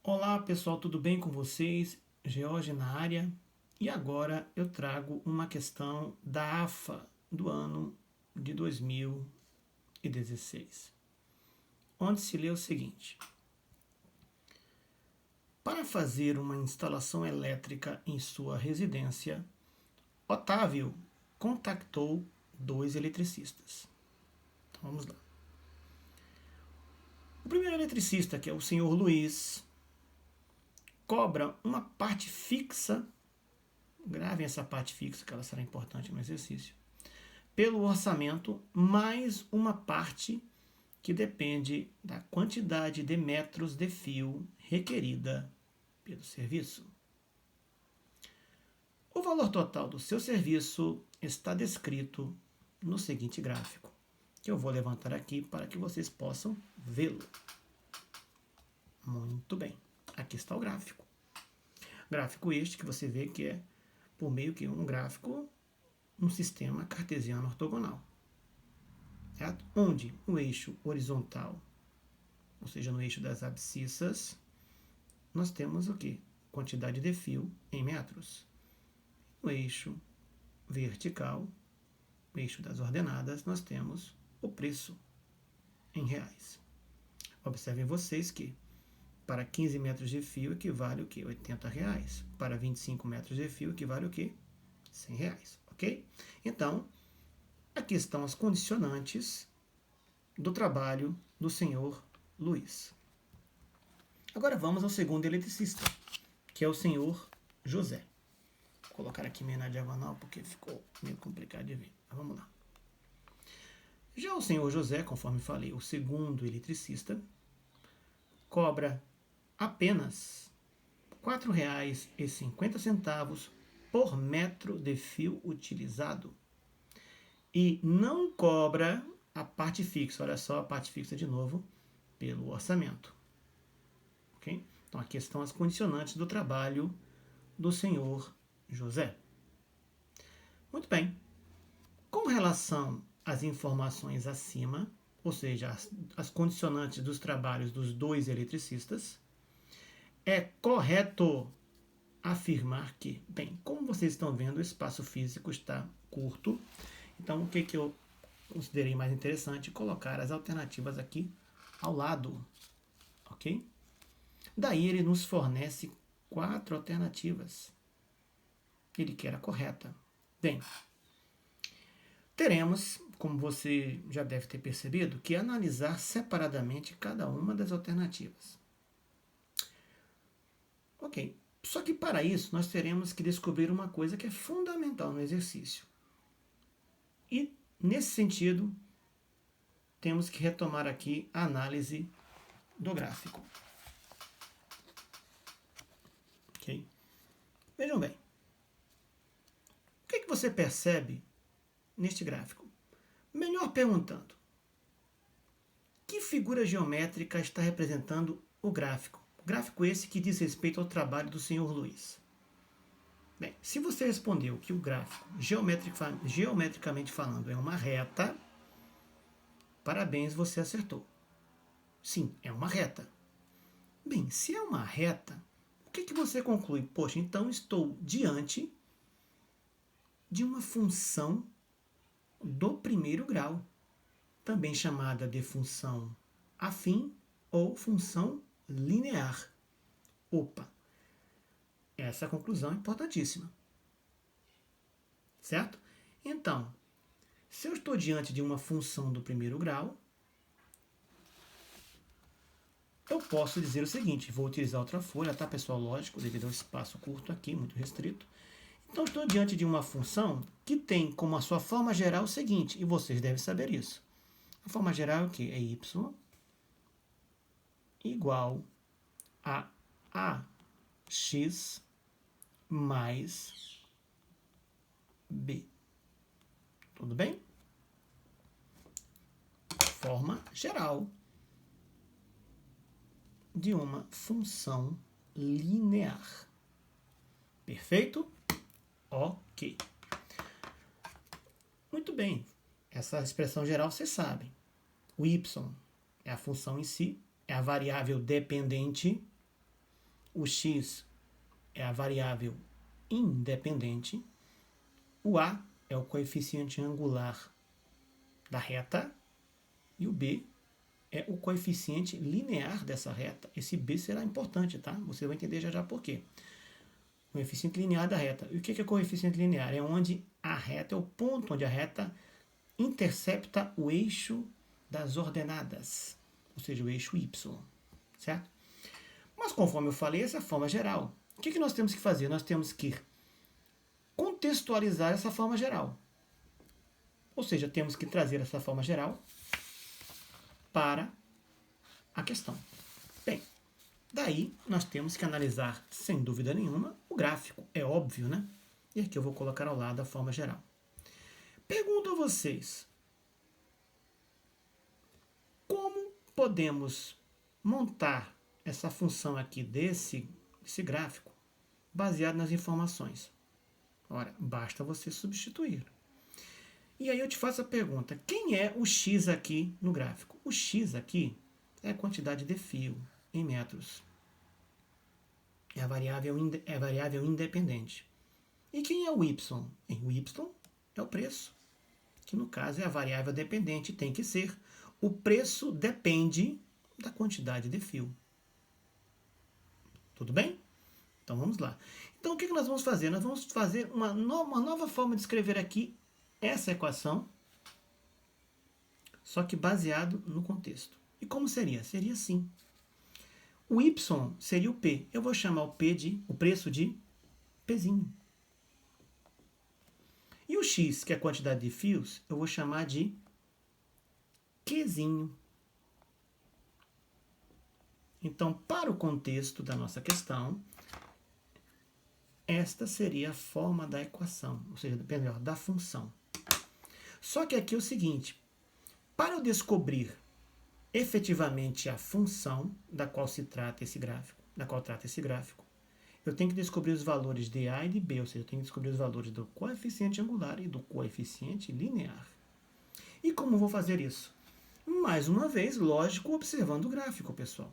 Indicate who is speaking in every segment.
Speaker 1: Olá pessoal, tudo bem com vocês? George na área. E agora eu trago uma questão da AFA do ano de 2016, onde se lê o seguinte: para fazer uma instalação elétrica em sua residência, Otávio contactou dois eletricistas. Então vamos lá. O primeiro eletricista, que é o senhor Luiz, cobra uma parte fixa, gravem essa parte fixa que ela será importante no exercício, pelo orçamento, mais uma parte que depende da quantidade de metros de fio requerida pelo serviço. O valor total do seu serviço está descrito no seguinte gráfico, que eu vou levantar aqui para que vocês possam vê-lo. Muito bem, aqui está o gráfico. Gráfico este que você vê que é por meio que um gráfico, um sistema cartesiano ortogonal. Certo? Onde o eixo horizontal, ou seja, no eixo das abscissas, nós temos o quê? Quantidade de fio em metros. No eixo vertical, no eixo das ordenadas, nós temos o preço em reais. Observem vocês que para 15 metros de fio equivale o quê? R$80. Para 25 metros de fio equivale o quê? R$100, ok? Então, aqui estão as condicionantes do trabalho do senhor Luiz. Agora vamos ao segundo eletricista, que é o senhor José. Vou colocar aqui meio na diagonal porque ficou meio complicado de ver. Mas vamos lá. Já o senhor José, conforme falei, o segundo eletricista, cobra apenas R$4,50 por metro de fio utilizado. E não cobra a parte fixa, olha só a parte fixa de novo, pelo orçamento. Okay? Então aqui estão as condicionantes do trabalho do senhor José. Muito bem. Com relação às informações acima, ou seja, as condicionantes dos trabalhos dos dois eletricistas, é correto afirmar que, bem, como vocês estão vendo, o espaço físico está curto. Então, o que eu considerei mais interessante? Colocar as alternativas aqui ao lado, ok? Daí ele nos fornece 4 alternativas. Ele quer a correta. Bem, teremos, como você já deve ter percebido, que analisar separadamente cada uma das alternativas. Ok, só que para isso nós teremos que descobrir uma coisa que é fundamental no exercício. E, nesse sentido, temos que retomar aqui a análise do gráfico. Ok? Vejam bem. O que você percebe neste gráfico? Melhor perguntando, que figura geométrica está representando o gráfico? O gráfico esse que diz respeito ao trabalho do senhor Luiz. Bem, se você respondeu que o gráfico, geometricamente falando, é uma reta, parabéns, você acertou. Sim, é uma reta. Bem, se é uma reta, o que você conclui? Poxa, então estou diante de uma função do primeiro grau, também chamada de função afim ou função linear. Opa, essa conclusão é importantíssima. Certo? Então, se eu estou diante de uma função do primeiro grau, eu posso dizer o seguinte, vou utilizar outra folha, tá pessoal? Lógico, devido ao espaço curto aqui, muito restrito. Então, estou diante de uma função que tem como a sua forma geral o seguinte, e vocês devem saber isso. A forma geral é o quê? É y igual a ax mais b. Tudo bem? Forma geral de uma função linear. Perfeito? Ok. Muito bem. Essa expressão geral vocês sabem. O y é a função em si, é a variável dependente. o x é a variável independente, o a é o coeficiente angular da reta e o b é o coeficiente linear dessa reta. Esse b será importante, tá? Você vai entender já já por quê. Coeficiente linear da reta. E o que é coeficiente linear? É onde a reta, é o ponto onde a reta intercepta o eixo das ordenadas, ou seja, o eixo y, certo? Mas conforme eu falei, essa é a forma geral. O que nós temos que fazer? Nós temos que contextualizar essa forma geral. Ou seja, temos que trazer essa forma geral para a questão. Bem, daí nós temos que analisar, sem dúvida nenhuma, o gráfico. É óbvio, né? E aqui eu vou colocar ao lado a forma geral. Pergunto a vocês, como podemos montar essa função aqui desse gráfico baseado nas informações? Ora, basta você substituir. E aí eu te faço a pergunta, quem é o x aqui no gráfico? O x aqui é a quantidade de fio em metros. É a variável independente. E quem é o y? O y é o preço, que no caso é a variável dependente, tem que ser. O preço depende da quantidade de fio. Tudo bem? Então vamos lá. Então o que nós vamos fazer? Nós vamos fazer uma nova forma de escrever aqui essa equação, só que baseado no contexto. E como seria? Seria assim. O y seria o P. Eu vou chamar o preço de Pzinho. E o x, que é a quantidade de fios, eu vou chamar de Qzinho. Então, para o contexto da nossa questão, esta seria a forma da equação, ou seja, melhor, da função. Só que aqui é o seguinte, para eu descobrir efetivamente a função da qual se trata esse gráfico, eu tenho que descobrir os valores de A e de B, ou seja, eu tenho que descobrir os valores do coeficiente angular e do coeficiente linear. E como vou fazer isso? Mais uma vez, lógico, observando o gráfico, pessoal.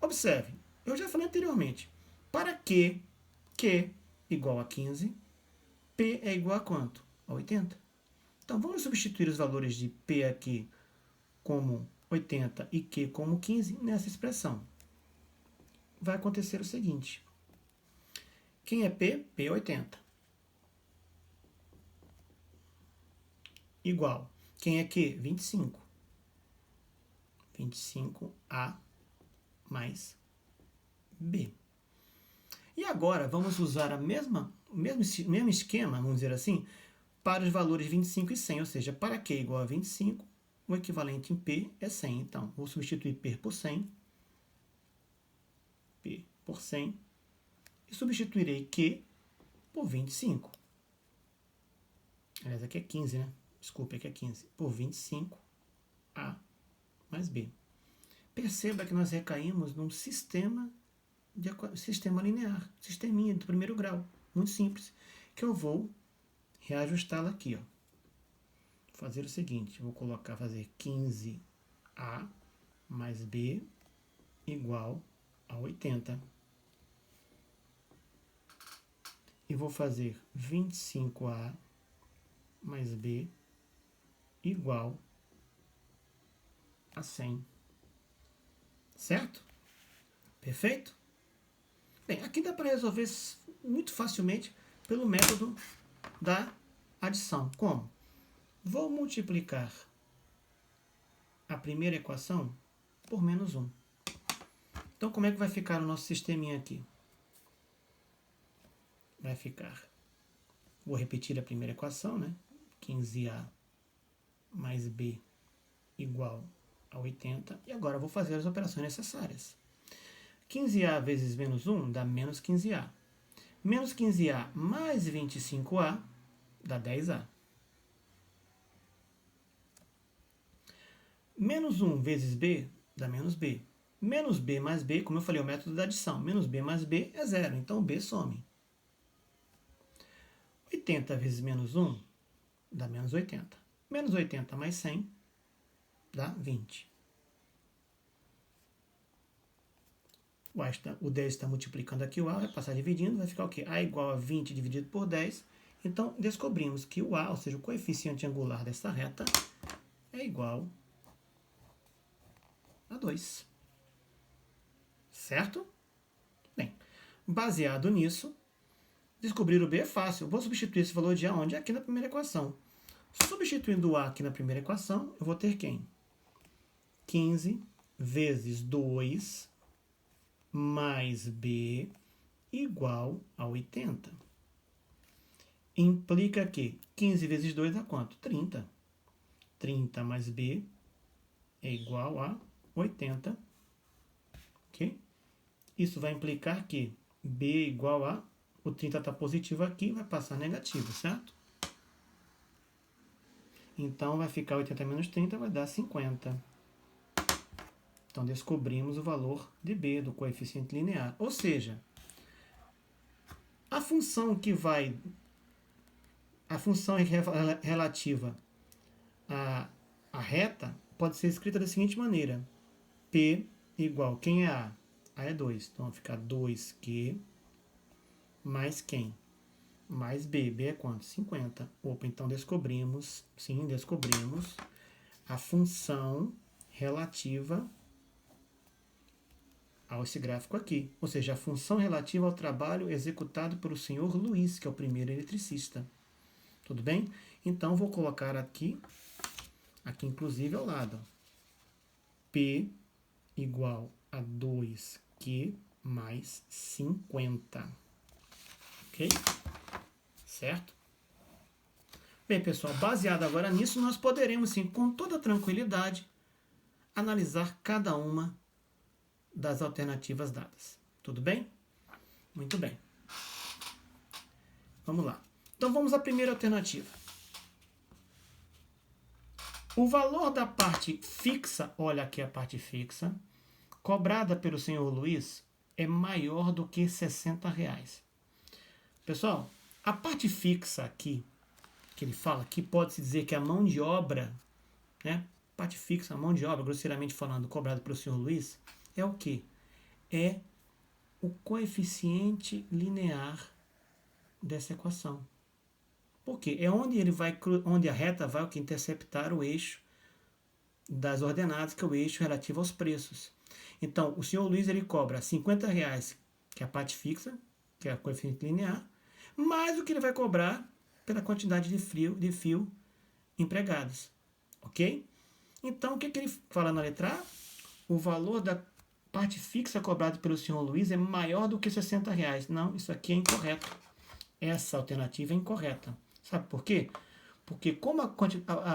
Speaker 1: Observe, eu já falei anteriormente, para Q igual a 15, P é igual a quanto? A 80. Então, vamos substituir os valores de P aqui como 80 e Q como 15 nessa expressão. Vai acontecer o seguinte. Quem é P? P é 80. Igual. Quem é Q? 25. 25A mais B. E agora, vamos usar o mesmo esquema, vamos dizer assim, para os valores 25 e 100, ou seja, para Q igual a 25, o equivalente em P é 100. Então, vou substituir P por 100, e substituirei Q por 25. Aliás, aqui é 15, né? Desculpa, aqui é 15. Por 25, A mais B. Perceba que nós recaímos num sistema linear, sisteminha do primeiro grau, muito simples, que eu vou reajustá-la aqui, ó. Vou fazer o seguinte, vou fazer 15A mais B igual a 80. E vou fazer 25A mais B igual a 100. Certo? Perfeito? Bem, aqui dá para resolver muito facilmente pelo método da adição. Como? Vou multiplicar a primeira equação por menos 1. Então, como é que vai ficar o nosso sisteminha aqui? Vai ficar, vou repetir a primeira equação, né? 15A mais B igual a 80. E agora vou fazer as operações necessárias. 15A vezes menos 1 dá menos 15A. Menos 15A mais 25A dá 10A. Menos 1 vezes B dá menos B. Menos B mais B, como eu falei, é o método da adição. Menos B mais B é 0, então B some. 80 vezes menos 1 dá menos 80. Menos 80 mais 100 dá 20. O 10 está multiplicando aqui o A, vai passar dividindo, vai ficar o quê? A igual a 20 dividido por 10. Então, descobrimos que o A, ou seja, o coeficiente angular dessa reta, é igual a 2. Certo? Bem, baseado nisso, descobrir o B é fácil. Vou substituir esse valor de A onde? Aqui na primeira equação. Substituindo o A aqui na primeira equação, eu vou ter quem? 15 vezes 2 mais B igual a 80. Implica que 15 vezes 2 dá quanto? 30. 30 mais B é igual a 80. Ok? Isso vai implicar que B é igual a... O 30 está positivo aqui, vai passar negativo, certo? Então, vai ficar 80 menos 30, vai dar 50. Então, descobrimos o valor de B, do coeficiente linear. Ou seja, a função que vai... A função relativa à reta pode ser escrita da seguinte maneira. P igual... Quem é A? A é 2. Então, vai ficar 2Q mais quem? Mais B. B é quanto? 50. Opa, então descobrimos a função relativa a esse gráfico aqui. Ou seja, a função relativa ao trabalho executado pelo senhor Luiz, que é o primeiro eletricista. Tudo bem? Então, vou colocar aqui inclusive ao lado. P igual a 2Q mais 50. Ok? Certo? Bem, pessoal, baseado agora nisso, nós poderemos, sim, com toda tranquilidade, analisar cada uma das alternativas dadas. Tudo bem? Muito bem. Vamos lá. Então, vamos à primeira alternativa. O valor da parte fixa, olha aqui a parte fixa, cobrada pelo senhor Luiz, é maior do que R$60. Pessoal, a parte fixa aqui, que ele fala, que pode-se dizer que a mão de obra, né? Parte fixa, a mão de obra, grosseiramente falando, cobrada pelo senhor Luiz, é o quê? É o coeficiente linear dessa equação. Por quê? É onde a reta vai interceptar o eixo das ordenadas, que é o eixo relativo aos preços. Então, o senhor Luiz ele cobra R$50, que é a parte fixa, que é o coeficiente linear, mais o que ele vai cobrar pela quantidade de fio empregados. Ok? Então, o que ele fala na letra A? O valor da parte fixa cobrada pelo senhor Luiz é maior do que R$60. Não, isso aqui é incorreto. Essa alternativa é incorreta. Sabe por quê? Porque como a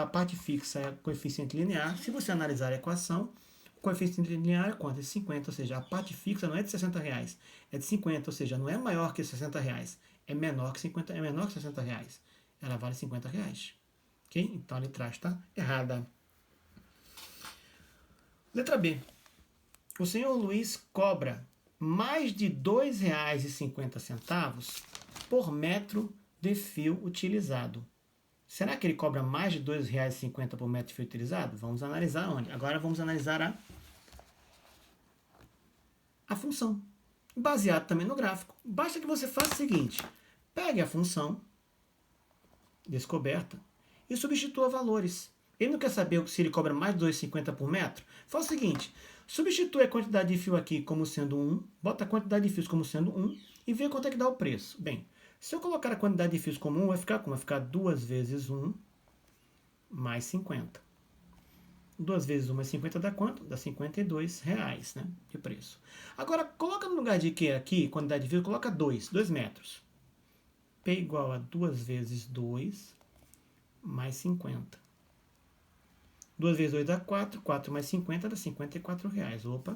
Speaker 1: parte fixa é coeficiente linear, se você analisar a equação, o coeficiente linear é quanto? É 50, ou seja, a parte fixa não é de R$60, é de 50, ou seja, não é maior que R$60, é menor que 50, é menor que R$60. Ela vale R$50. Ok? Então a letra está errada. Letra B. O senhor Luiz cobra mais de R$2,50 por metro de fio utilizado. Será que ele cobra mais de R$2,50 por metro de fio utilizado? Vamos analisar onde? Agora vamos analisar a função. Baseado também no gráfico. Basta que você faça o seguinte. Pegue a função descoberta e substitua valores. Ele não quer saber se ele cobra mais de R$2,50 por metro? Faz o seguinte. Substitui a quantidade de fio aqui como sendo 1. Bota a quantidade de fios como sendo 1 e vê quanto é que dá o preço. Bem, se eu colocar a quantidade de fios como 1, vai ficar como? Vai ficar 2 vezes 1 mais 50. 2 vezes 1 mais 50 dá quanto? Dá R$52, né, de preço. Agora, coloca no lugar de que aqui, quantidade de fios, coloca 2 metros. P igual a 2 vezes 2 mais 50. 2 vezes 2 dá 4, 4 mais 50 dá R$54. Opa.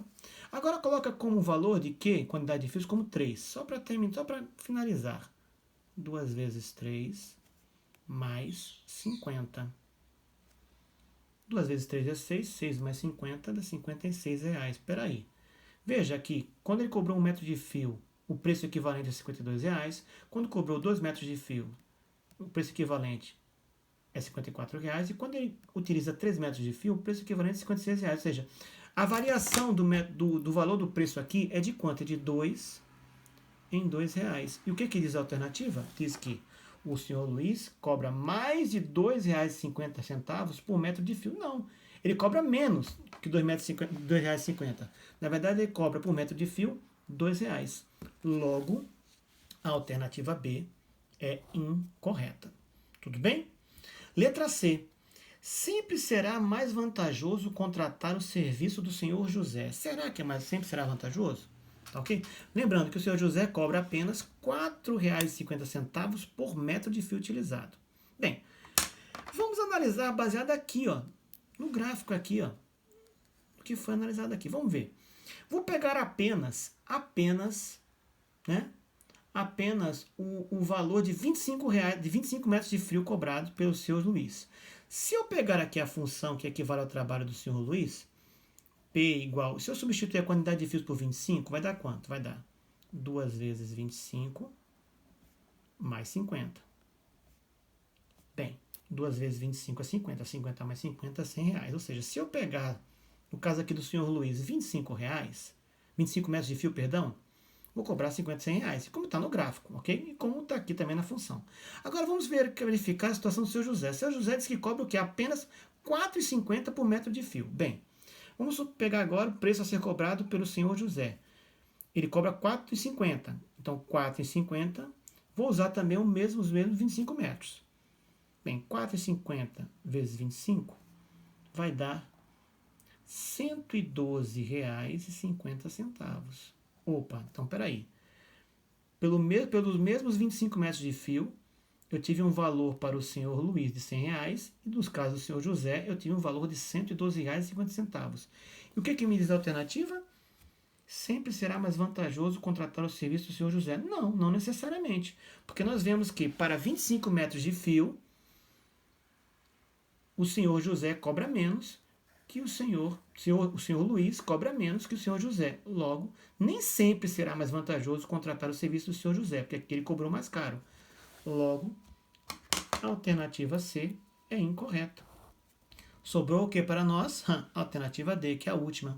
Speaker 1: Agora coloca como valor de que? Quantidade de fios como 3. Só para finalizar. 2 vezes 3 mais 50. 2 vezes 3 é 6, 6 mais 50 dá R$56. Espera aí. Veja aqui, quando ele cobrou 1 metro de fio, o preço equivalente é R$52. Quando cobrou 2 metros de fio, o preço equivalente é R$54. E quando ele utiliza 3 metros de fio, o preço equivalente é R$56. Ou seja, A variação do valor do preço aqui é de quanto? É de 2 em R$2. E o que diz a alternativa? Diz que o senhor Luiz cobra mais de R$2,50 por metro de fio. Não, ele cobra menos que R$2,50. Na verdade, ele cobra por metro de fio R$2. Logo, a alternativa B é incorreta. Tudo bem? Letra C. Sempre será mais vantajoso contratar o serviço do senhor José. Será que sempre será vantajoso? Tá ok? Lembrando que o senhor José cobra apenas R$4,50 por metro de fio utilizado. Bem, vamos analisar baseado aqui, ó, no gráfico aqui, ó, o que foi analisado aqui. Vamos ver. Vou pegar apenas o valor de R$25, de 25 metros de fio cobrado pelo senhor Luiz. Se eu pegar aqui a função que equivale ao trabalho do senhor Luiz, P igual, se eu substituir a quantidade de fios por 25, vai dar quanto? Vai dar 2 vezes 25 mais 50. Bem, 2 vezes 25 é 50, 50 mais 50 é R$100. Ou seja, se eu pegar, no caso aqui do senhor Luiz, R$25 metros de fio, perdão, vou cobrar 50, R$100, como está no gráfico, ok? E como está aqui também na função. Agora vamos verificar a situação do seu José. O seu José diz que cobra o quê? Apenas R$4,50 por metro de fio. Bem, vamos pegar agora o preço a ser cobrado pelo senhor José. Ele cobra R$4,50. Então, R$4,50, vou usar também os mesmos 25 metros. Bem, R$4,50 vezes 25 vai dar R$112,50. Opa, então peraí. Pelos mesmos 25 metros de fio, eu tive um valor para o senhor Luiz de R$100 e nos casos do senhor José, eu tive um valor de R$112,50. E o que me diz a alternativa? Sempre será mais vantajoso contratar o serviço do senhor José. Não, não necessariamente. Porque nós vemos que para 25 metros de fio, o senhor José cobra menos que o senhor Luiz cobra menos que o senhor José. Logo, nem sempre será mais vantajoso contratar o serviço do senhor José, porque aqui ele cobrou mais caro. Logo, a alternativa C é incorreta. Sobrou o que para nós? A alternativa D, que é a última.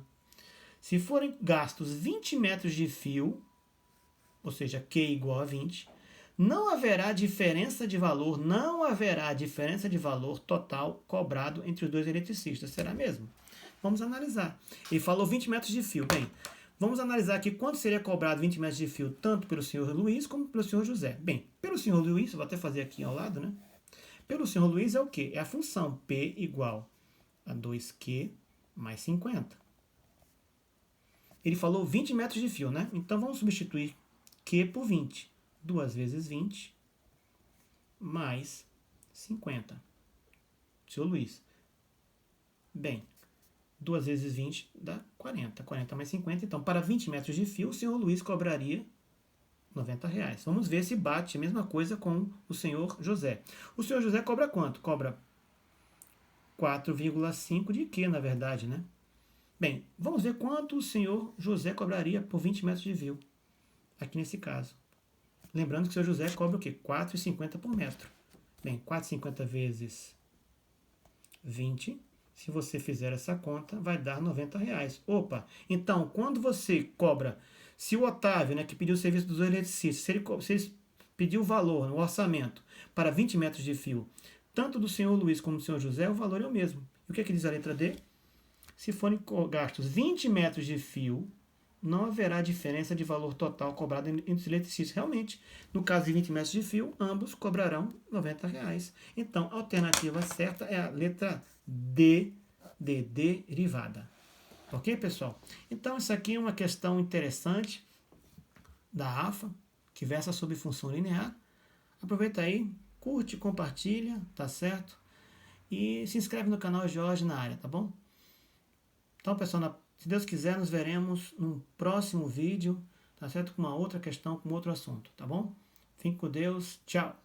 Speaker 1: Se forem gastos 20 metros de fio, ou seja, Q igual a 20, não haverá diferença de valor total cobrado entre os dois eletricistas. Será mesmo? Vamos analisar. Ele falou 20 metros de fio. Bem, vamos analisar aqui quanto seria cobrado 20 metros de fio, tanto pelo senhor Luiz como pelo senhor José. Bem, pelo senhor Luiz, vou até fazer aqui ao lado, né? Pelo senhor Luiz é o quê? É a função P igual a 2Q mais 50. Ele falou 20 metros de fio, né? Então vamos substituir Q por 20. 2 vezes 20 mais 50. Seu Luiz. Bem, 2 vezes 20 dá 40. 40 mais 50. Então, para 20 metros de fio, o senhor Luiz cobraria R$90. Vamos ver se bate a mesma coisa com o senhor José. O senhor José cobra quanto? Cobra 4,5 de Q, na verdade, né? Bem, vamos ver quanto o senhor José cobraria por 20 metros de fio. Aqui nesse caso. Lembrando que o senhor José cobra o quê? R$4,50 por metro. Bem, 4,50 vezes 20, se você fizer essa conta, vai dar R$90. Opa, então, quando você cobra, se o Otávio, né, que pediu o serviço dos eletricistas, se ele pediu o valor, o orçamento, para 20 metros de fio, tanto do senhor Luiz como do senhor José, o valor é o mesmo. E o que diz a letra D? Se forem gastos 20 metros de fio, não haverá diferença de valor total cobrado entre os eletricistas. Realmente, no caso de 20 metros de fio, ambos cobrarão R$90. Então, a alternativa certa é a letra D, de derivada. Ok, pessoal? Então, isso aqui é uma questão interessante da AFA, que versa sobre função linear. Aproveita aí, curte, compartilha, tá certo? E se inscreve no canal Jorge na área, tá bom? Então, pessoal, se Deus quiser, nos veremos num próximo vídeo, tá certo? Com uma outra questão, com outro assunto, tá bom? Fique com Deus. Tchau!